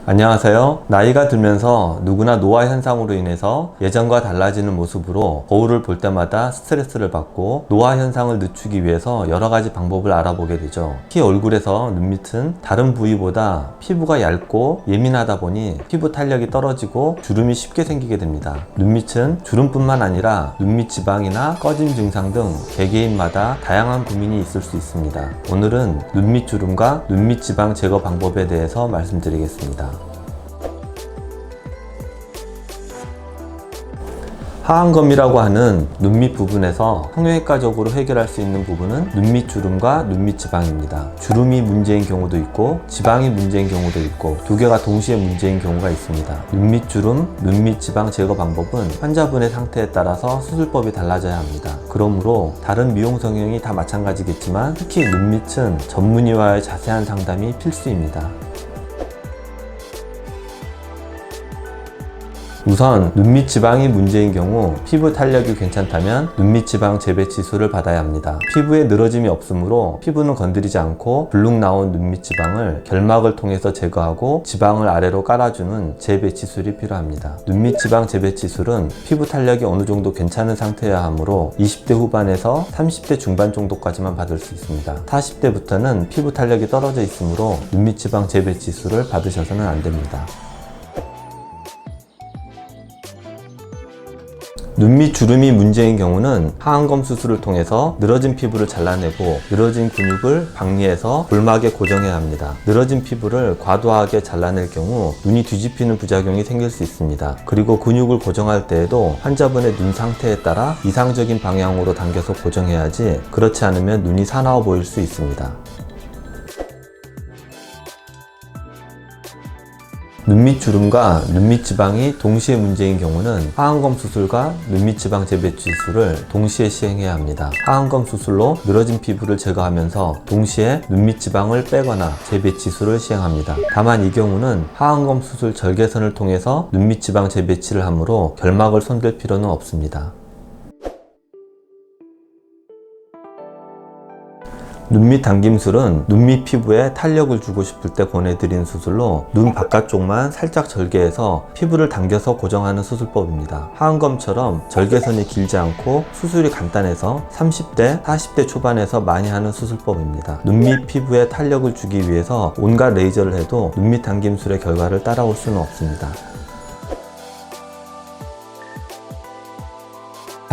안녕하세요. 나이가 들면서 누구나 노화 현상으로 인해서 예전과 달라지는 모습으로 거울을 볼 때마다 스트레스를 받고 노화 현상을 늦추기 위해서 여러 가지 방법을 알아보게 되죠. 특히 얼굴에서 눈 밑은 다른 부위보다 피부가 얇고 예민하다 보니 피부 탄력이 떨어지고 주름이 쉽게 생기게 됩니다. 눈 밑은 주름뿐만 아니라 눈밑 지방이나 꺼짐 증상 등 개개인마다 다양한 고민이 있을 수 있습니다. 오늘은 눈밑 주름과 눈밑 지방 제거 방법에 대해서 말씀드리겠습니다. 하안검이라고 하는 눈밑 부분에서 성형외과적으로 해결할 수 있는 부분은 눈밑 주름과 눈밑 지방입니다. 주름이 문제인 경우도 있고 지방이 문제인 경우도 있고 두 개가 동시에 문제인 경우가 있습니다. 눈밑 주름, 눈밑 지방 제거 방법은 환자분의 상태에 따라서 수술법이 달라져야 합니다. 그러므로 다른 미용 성형이 다 마찬가지겠지만 특히 눈밑은 전문의와의 자세한 상담이 필수입니다. 우선 눈밑 지방이 문제인 경우 피부 탄력이 괜찮다면 눈밑 지방 재배 치수를 받아야 합니다. 피부에 늘어짐이 없으므로 피부는 건드리지 않고 불룩 나온 눈밑 지방을 결막을 통해서 제거하고 지방을 아래로 깔아주는 재배치술이 필요합니다. 눈밑 지방 재배치술은 피부 탄력이 어느 정도 괜찮은 상태여야 하므로 20대 후반에서 30대 중반 정도까지만 받을 수 있습니다. 40대부터는 피부 탄력이 떨어져 있으므로 눈밑 지방 재배치술을 받으셔서는 안 됩니다. 눈밑 주름이 문제인 경우는 하안검 수술을 통해서 늘어진 피부를 잘라내고 늘어진 근육을 박리해서 골막에 고정해야 합니다. 늘어진 피부를 과도하게 잘라낼 경우 눈이 뒤집히는 부작용이 생길 수 있습니다. 그리고 근육을 고정할 때에도 환자분의 눈 상태에 따라 이상적인 방향으로 당겨서 고정해야지 그렇지 않으면 눈이 사나워 보일 수 있습니다. 눈밑 주름과 눈밑 지방이 동시에 문제인 경우는 하안검 수술과 눈밑 지방 재배치술을 동시에 시행해야 합니다. 하안검 수술로 늘어진 피부를 제거하면서 동시에 눈밑 지방을 빼거나 재배치술을 시행합니다. 다만 이 경우는 하안검 수술 절개선을 통해서 눈밑 지방 재배치를 하므로 결막을 손댈 필요는 없습니다. 눈밑 당김술은 눈밑 피부에 탄력을 주고 싶을 때 권해드리는 수술로 눈 바깥쪽만 살짝 절개해서 피부를 당겨서 고정하는 수술법입니다. 하안검처럼 절개선이 길지 않고 수술이 간단해서 30대, 40대 초반에서 많이 하는 수술법입니다. 눈밑 피부에 탄력을 주기 위해서 온갖 레이저를 해도 눈밑 당김술의 결과를 따라올 수는 없습니다.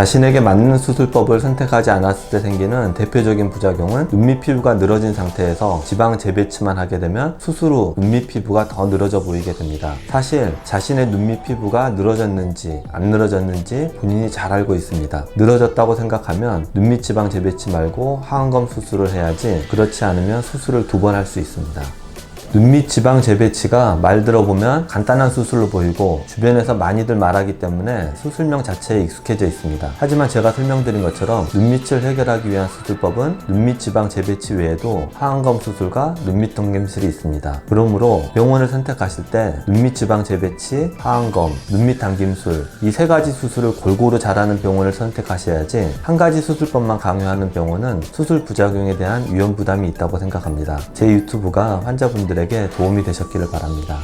자신에게 맞는 수술법을 선택하지 않았을 때 생기는 대표적인 부작용은 눈밑 피부가 늘어진 상태에서 지방 재배치만 하게 되면 수술 후 눈밑 피부가 더 늘어져 보이게 됩니다. 사실 자신의 눈밑 피부가 늘어졌는지 안 늘어졌는지 본인이 잘 알고 있습니다. 늘어졌다고 생각하면 눈밑 지방 재배치 말고 하안검 수술을 해야지 그렇지 않으면 수술을 2번 할 수 있습니다. 눈밑 지방 재배치가 말 들어보면 간단한 수술로 보이고 주변에서 많이들 말하기 때문에 수술명 자체에 익숙해져 있습니다. 하지만 제가 설명드린 것처럼 눈밑을 해결하기 위한 수술법은 눈밑 지방 재배치 외에도 하안검 수술과 눈밑 당김술이 있습니다. 그러므로 병원을 선택하실 때 눈밑 지방 재배치, 하안검, 눈밑 당김술 이 3가지 수술을 골고루 잘하는 병원을 선택하셔야지 한 가지 수술법만 강요하는 병원은 수술 부작용에 대한 위험 부담이 있다고 생각합니다. 제 유튜브가 환자분들에게 도움이 되셨기를 바랍니다.